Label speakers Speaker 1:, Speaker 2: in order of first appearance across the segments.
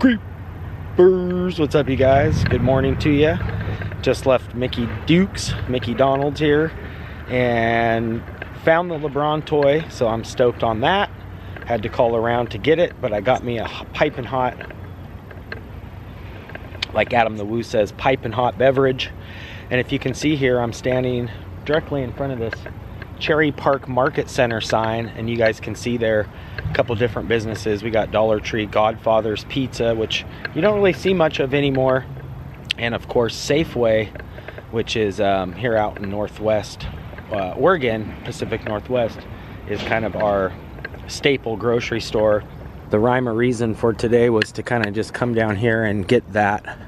Speaker 1: Kreepers, what's up you guys? Good morning to you. Just left Mickey Donald's here, and found the LeBron toy, so I'm stoked on that. Had to call around to get it, but I got me a piping hot, like Adam the Woo says, piping hot beverage. And if you can see here, I'm standing directly in front of this Cherry Park Market Center sign, and you guys can see there a couple different businesses. We got Dollar Tree, Godfather's Pizza, which you don't really see much of anymore, and of course Safeway, which is here out in Northwest Oregon, Pacific Northwest, is kind of our staple grocery store. The rhyme or reason for today was to kind of just come down here and get that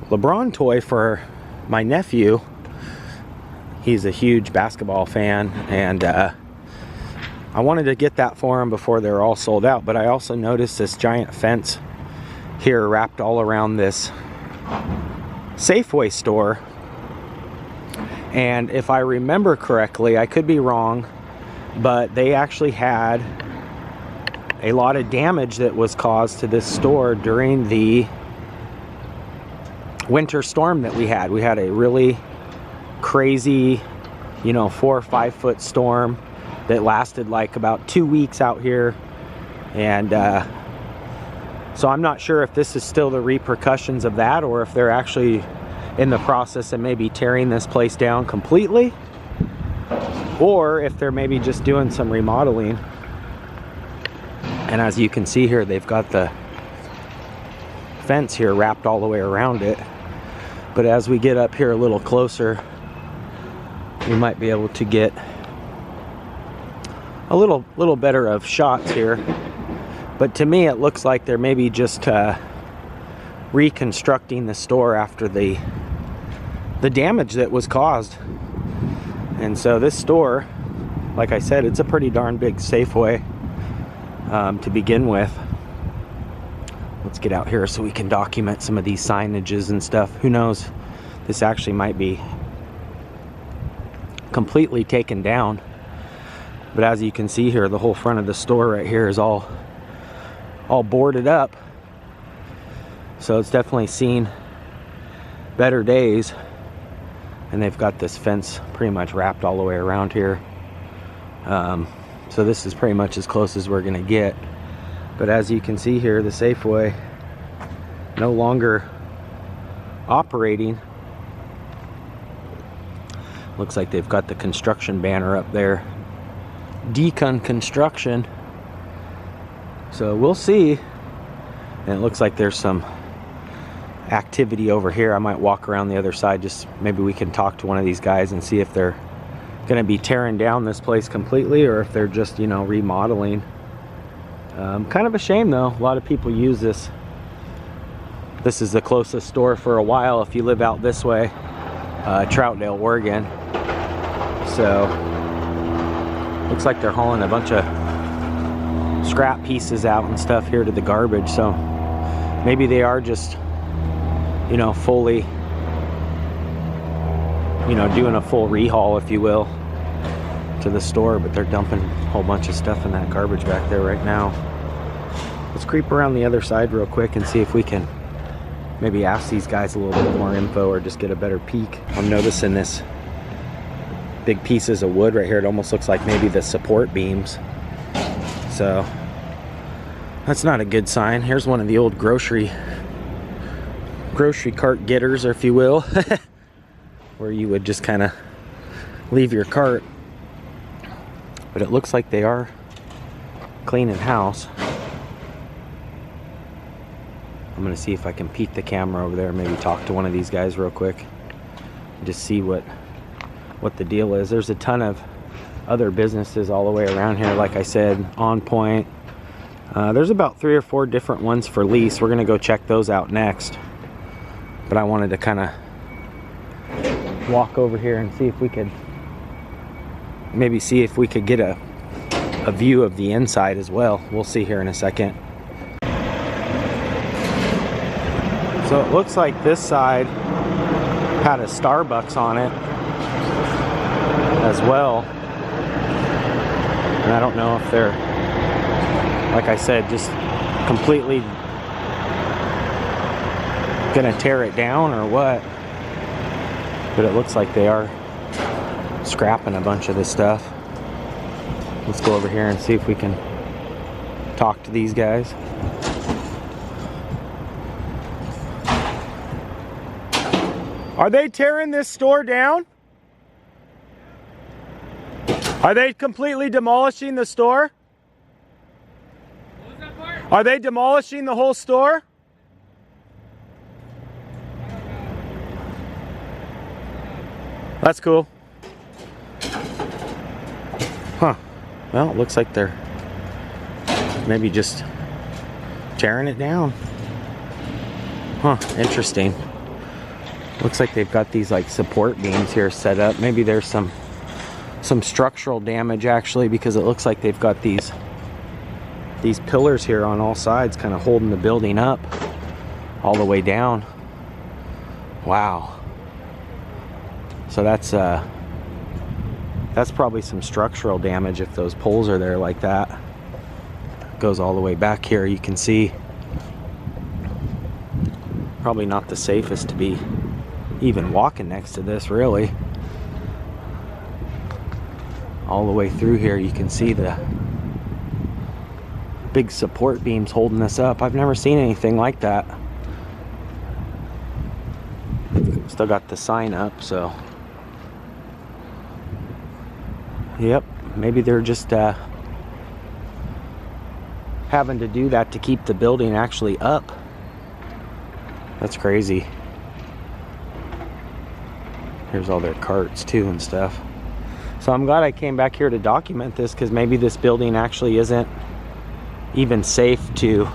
Speaker 1: LeBron toy for my nephew. He's a huge basketball fan, and I wanted to get that for him before they're all sold out. But I also noticed this giant fence here wrapped all around this Safeway store. And if I remember correctly, I could be wrong, but they actually had a lot of damage that was caused to this store during the winter storm that we had. We had a really crazy, 4 or 5 foot storm that lasted like about 2 weeks out here. And so I'm not sure if this is still the repercussions of that, or if they're actually in the process of maybe tearing this place down completely, or if they're maybe just doing some remodeling. And as you can see here, they've got the fence here wrapped all the way around it. But as we get up here a little closer, we might be able to get a little better of shots here. But to me, it looks like they're maybe just reconstructing the store after the damage that was caused. And so this store, like I said, it's a pretty darn big Safeway to begin with. Let's get out here so we can document some of these signages and stuff. Who knows, this actually might be completely taken down. But as you can see here, the whole front of the store right here is all boarded up. So it's definitely seen better days. And they've got this fence pretty much wrapped all the way around here. So this is pretty much as close as we're gonna get. But as you can see here, the Safeway no longer operating. Looks like they've got the construction banner up there, Decon Construction. So we'll see. And it looks like there's some activity over here. I might walk around the other side, just maybe we can talk to one of these guys and see if they're gonna be tearing down this place completely, or if they're just remodeling. Kind of a shame though, a lot of people use this. This is the closest store for a while if you live out this way, Troutdale, Oregon. So looks like they're hauling a bunch of scrap pieces out and stuff here to the garbage. So maybe they are just fully doing a full rehaul, if you will, to the store. But they're dumping a whole bunch of stuff in that garbage back there right now. Let's creep around the other side real quick and see if we can maybe ask these guys a little bit more info, or just get a better peek. I'm noticing this big pieces of wood right here. It almost looks like maybe the support beams. So that's not a good sign. Here's one of the old grocery cart getters, if you will, where you would just kind of leave your cart. But it looks like they are cleaning house. I'm gonna see if I can peek the camera over there, maybe talk to one of these guys real quick, and just see what the deal is. There's a ton of other businesses all the way around here, like I said, On Point. There's about 3 or 4 different ones for lease. We're gonna go check those out next. But I wanted to kind of walk over here and see if we could get a view of the inside as well. We'll see here in a second. So it looks like this side had a Starbucks on it as well. And I don't know if they're, like I said, just completely gonna tear it down or what. But it looks like they are scrapping a bunch of this stuff. Let's go over here and see if we can talk to these guys. Are they tearing this store down? Are they completely demolishing the store? What was that part? Are they demolishing the whole store? That's cool. Huh. Well, it looks like they're maybe just tearing it down. Huh, interesting. Looks like they've got these like support beams here set up. Maybe there's some structural damage actually, because it looks like they've got these pillars here on all sides kind of holding the building up all the way down. Wow. So that's probably some structural damage if those poles are there like that. It goes all the way back here. You can see probably not the safest to be even walking next to this, really. All the way through here you can see the big support beams holding this up. I've never seen anything like that. Still got the sign up, so yep, maybe they're just having to do that to keep the building actually up. That's crazy. Here's all their carts too and stuff. So I'm glad I came back here to document this, because maybe this building actually isn't even safe to,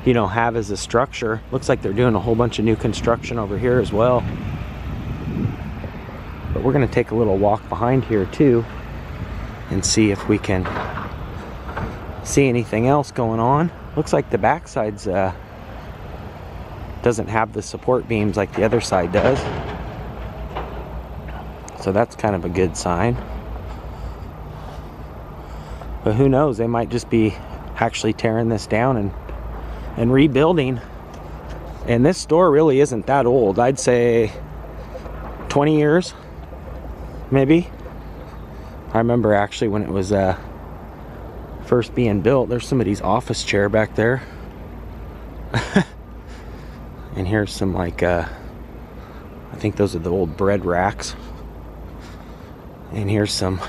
Speaker 1: you know, have as a structure. Looks like they're doing a whole bunch of new construction over here as well. But we're gonna take a little walk behind here too and see if we can see anything else going on. Looks like the back side's doesn't have the support beams like the other side does. So that's kind of a good sign. But who knows, they might just be actually tearing this down and rebuilding. And this store really isn't that old. I'd say 20 years, maybe. I remember actually when it was first being built. There's somebody's office chair back there. And here's some like, I think those are the old bread racks. And here's some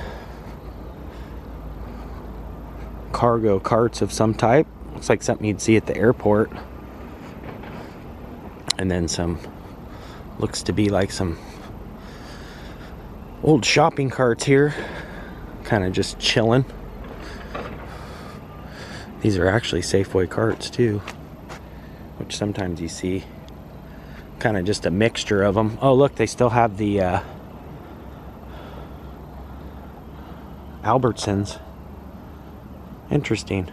Speaker 1: cargo carts of some type. Looks like something you'd see at the airport. And then some, looks to be like some old shopping carts here. Kind of just chilling. These are actually Safeway carts too, which sometimes you see. Kind of just a mixture of them. Oh look, they still have the Albertsons. Interesting.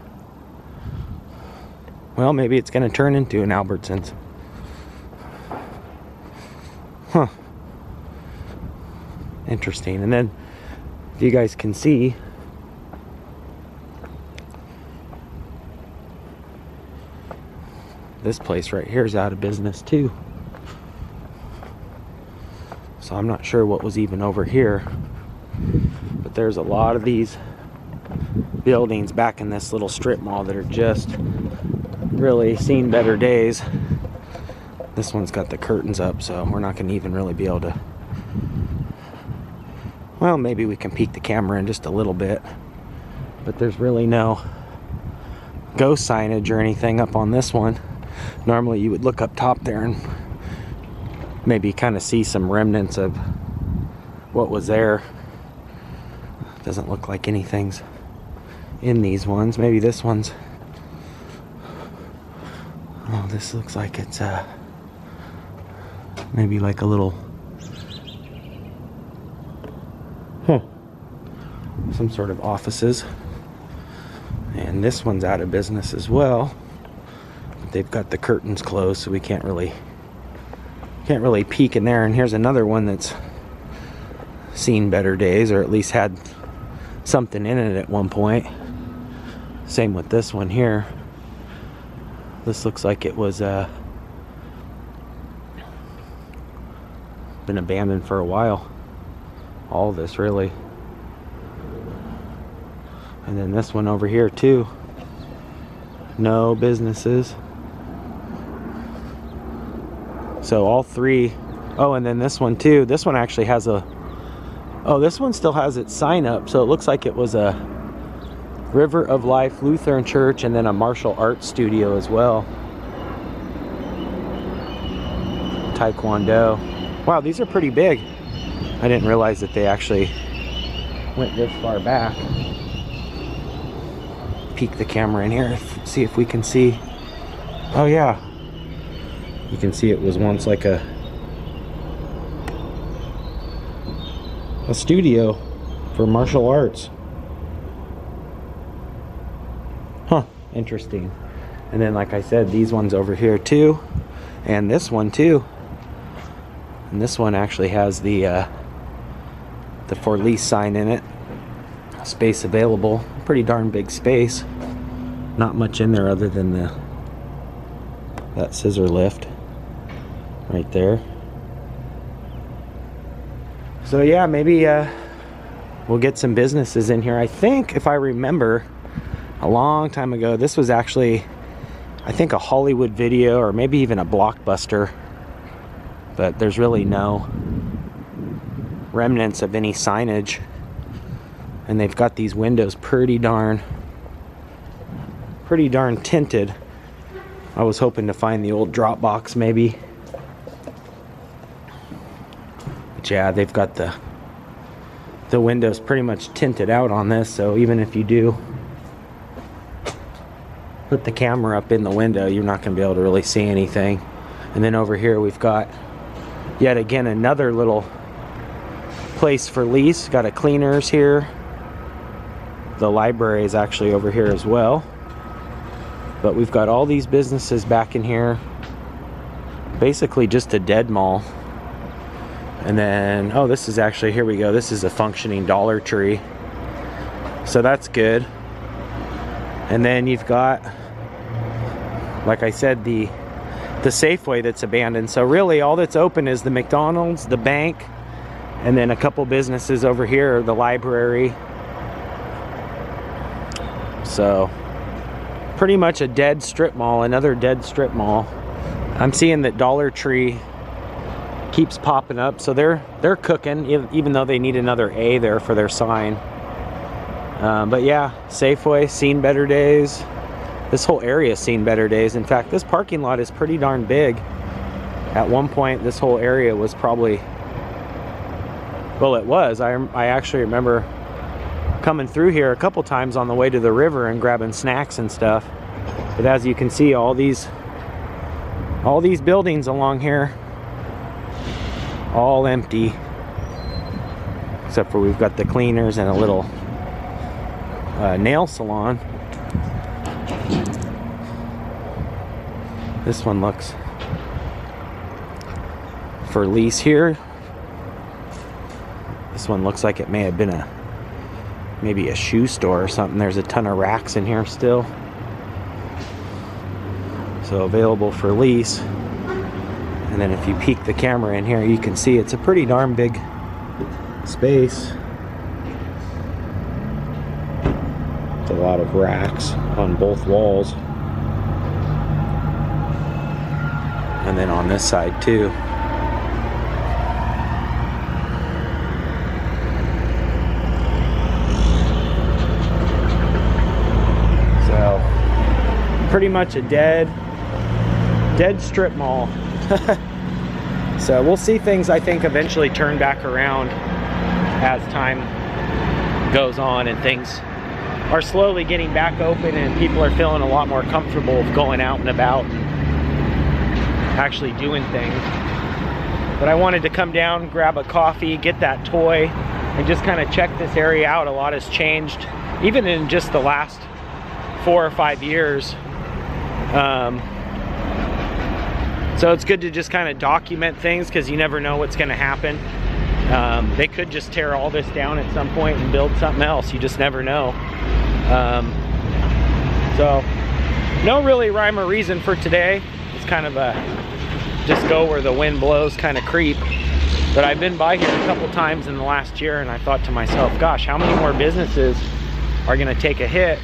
Speaker 1: Well, maybe it's going to turn into an Albertsons. Huh. Interesting. And then, if you guys can see, this place right here is out of business too. So I'm not sure what was even over here. But there's a lot of these buildings back in this little strip mall that are just really seen better days. This one's got the curtains up, so we're not going to even really be able to, well, maybe we can peek the camera in just a little bit, but there's really no ghost signage or anything up on this one. Normally you would look up top there and maybe kind of see some remnants of what was there. Doesn't look like anything's in these ones. Maybe this one's, oh, this looks like it's maybe like a little, some sort of offices. And this one's out of business as well. But they've got the curtains closed, so we can't really peek in there. And here's another one that's seen better days, or at least had something in it at one point. Same with this one here. This looks like it was been abandoned for a while. All of this, really. And then this one over here too. No businesses. So all three. Oh, and then this one too. This one actually has a... Oh, this one still has its sign up. So it looks like it was a River of Life Lutheran Church and then a martial arts studio as well. Taekwondo. Wow, these are pretty big. I didn't realize that they actually went this far back. Peek the camera in here, see if we can see. Oh yeah, you can see it was once like a studio for martial arts. Huh, interesting. And then like I said, these ones over here too, and this one too. And this one actually has the for lease sign in it. Space available. Pretty darn big space. Not much in there other than that scissor lift right there. So yeah, maybe we'll get some businesses in here. I think, if I remember, a long time ago, this was actually, I think, a Hollywood video or maybe even a Blockbuster. But there's really no remnants of any signage. And they've got these windows pretty darn tinted. I was hoping to find the old drop box maybe. But yeah, they've got the windows pretty much tinted out on this, so even if you do put the camera up in the window, you're not going to be able to really see anything. And then over here we've got yet again another little place for lease. Got a cleaners here. The library is actually over here as well. But we've got all these businesses back in here. Basically just a dead mall. And then, oh, this is actually, here we go. This is a functioning Dollar Tree. So that's good. And then you've got, like I said, the Safeway that's abandoned. So really all that's open is the McDonald's, the bank, and then a couple businesses over here, the library. So pretty much a dead strip mall, another dead strip mall. I'm seeing that Dollar Tree keeps popping up, so they're cooking, even though they need another A there for their sign. But yeah, Safeway, seen better days. This whole area has seen better days. In fact, this parking lot is pretty darn big. At one point, this whole area was probably, well, it was. I actually remember coming through here a couple times on the way to the river and grabbing snacks and stuff. But as you can see, all these buildings along here, all empty, except for we've got the cleaners and a little nail salon. This one looks for lease here. This one looks like it may have been maybe a shoe store or something. There's a ton of racks in here still. So available for lease. And then if you peek the camera in here, you can see it's a pretty darn big space. It's a lot of racks on both walls. And then on this side too. Pretty much a dead strip mall. So we'll see things, I think, eventually turn back around as time goes on and things are slowly getting back open and people are feeling a lot more comfortable with going out and about and actually doing things. But I wanted to come down, grab a coffee, get that toy, and just kind of check this area out. A lot has changed, even in just the last 4 or 5 years. So it's good to just kind of document things because you never know what's going to happen. They could just tear all this down at some point and build something else. You just never know. So no really rhyme or reason for today. It's kind of a just go where the wind blows kind of creep. But I've been by here a couple times in the last year, and I thought to myself, gosh, how many more businesses are going to take a hit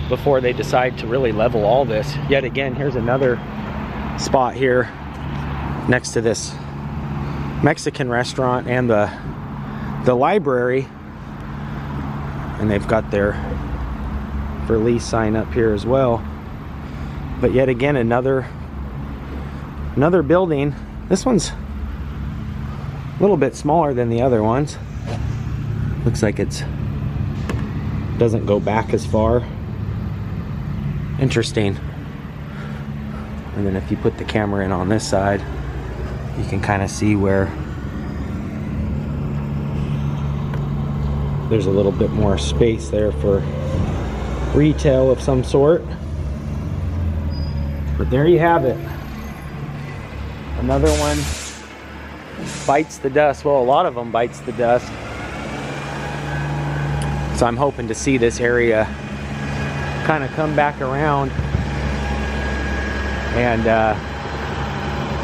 Speaker 1: before they decide to really level all this? Yet again, here's another spot here next to this Mexican restaurant and the library, and they've got their for lease sign up here as well. But yet again, another building. This one's a little bit smaller than the other ones. Looks like it's doesn't go back as far. Interesting. And then if you put the camera in on this side, you can kind of see where there's a little bit more space there for retail of some sort. But there you have it. Another one bites the dust. Well, a lot of them bites the dust. So I'm hoping to see this area kind of come back around. And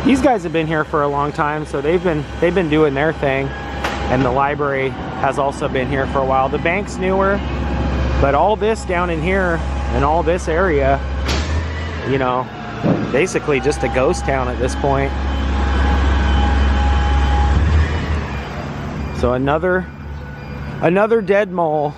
Speaker 1: these guys have been here for a long time, so they've been doing their thing. And the library has also been here for a while. The bank's newer, but all this down in here and all this area, you know, basically just a ghost town at this point. So another dead mall.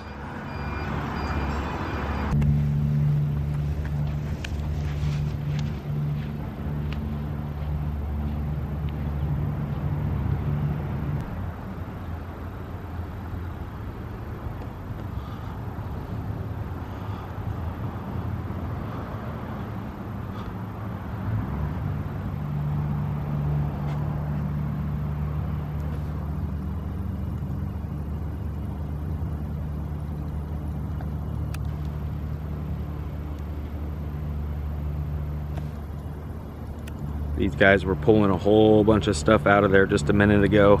Speaker 1: These guys were pulling a whole bunch of stuff out of there just a minute ago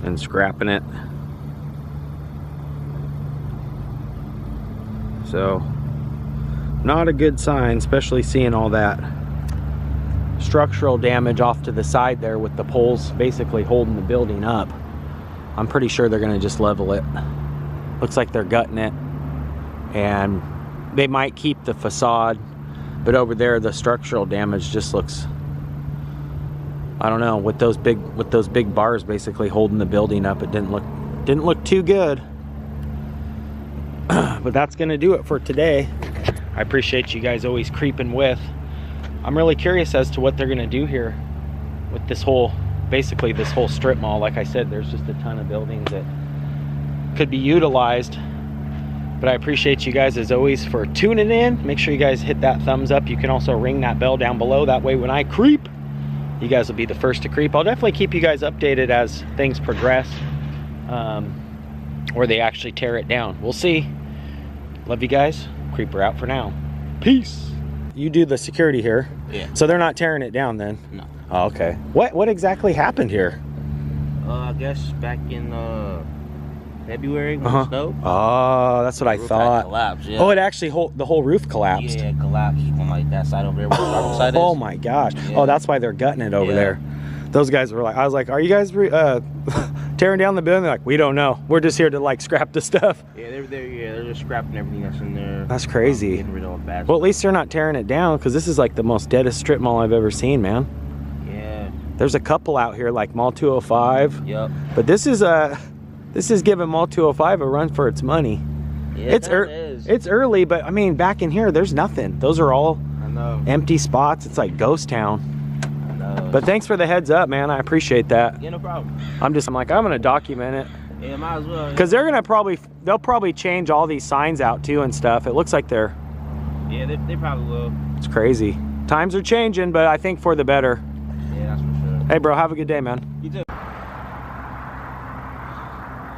Speaker 1: and scrapping it. So, not a good sign, especially seeing all that structural damage off to the side there with the poles basically holding the building up. I'm pretty sure they're gonna just level it. Looks like they're gutting it, and they might keep the facade. But over there, the structural damage just looks, I don't know, with those big bars basically holding the building up, it didn't look too good. But that's gonna do it for today. I appreciate you guys always creeping with. I'm really curious as to what they're gonna do here with this whole, basically this whole strip mall. Like I said, there's just a ton of buildings that could be utilized. But I appreciate you guys as always for tuning in. Make sure you guys hit that thumbs up. You can also ring that bell down below. That way when I creep, you guys will be the first to creep. I'll definitely keep you guys updated as things progress, or they actually tear it down. We'll see. Love you guys. Creeper out for now. Peace. You do the security here.
Speaker 2: Yeah.
Speaker 1: So they're not tearing it down then?
Speaker 2: No.
Speaker 1: Oh, okay. What exactly happened here?
Speaker 2: I guess back in February when it snowed.
Speaker 1: Oh, that's what I thought.
Speaker 2: Collapsed, yeah.
Speaker 1: Oh, it actually the whole roof collapsed.
Speaker 2: Yeah, it collapsed from like that side over there where the driver's side is.
Speaker 1: Oh my gosh.
Speaker 2: Yeah.
Speaker 1: Oh, that's why they're gutting it over there. Those guys were like, I was like, are you guys tearing down the building? They're like, we don't know. We're just here to like scrap the stuff.
Speaker 2: Yeah, they're just scrapping everything that's in there.
Speaker 1: That's crazy.
Speaker 2: Getting rid of all the bad
Speaker 1: well, at least they're not tearing it down, because this is like the most deadest strip mall I've ever seen, man.
Speaker 2: Yeah.
Speaker 1: There's a couple out here like Mall 205.
Speaker 2: Yep.
Speaker 1: But this is giving Mall 205 a run for its money.
Speaker 2: Yeah,
Speaker 1: it's early, but I mean, back in here, there's nothing. Those are all empty spots. It's like ghost town.
Speaker 2: I know.
Speaker 1: But thanks for the heads up, man. I appreciate that.
Speaker 2: Yeah, no problem.
Speaker 1: I'm like, I'm gonna document it.
Speaker 2: Yeah, might as well.
Speaker 1: Because they'll probably change all these signs out too and stuff. It looks like they're.
Speaker 2: Yeah, they probably will.
Speaker 1: It's crazy. Times are changing, but I think for the better.
Speaker 2: Yeah, that's for sure.
Speaker 1: Hey, bro, have a good day, man.
Speaker 2: You too.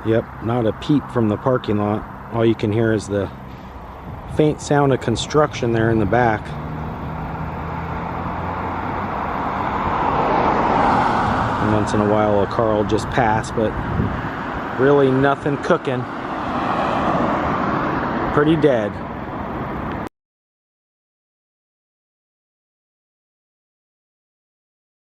Speaker 1: Yep, not a peep from the parking lot. All you can hear is the faint sound of construction there in the back. And once in a while a car will just pass, but really nothing cooking. Pretty dead.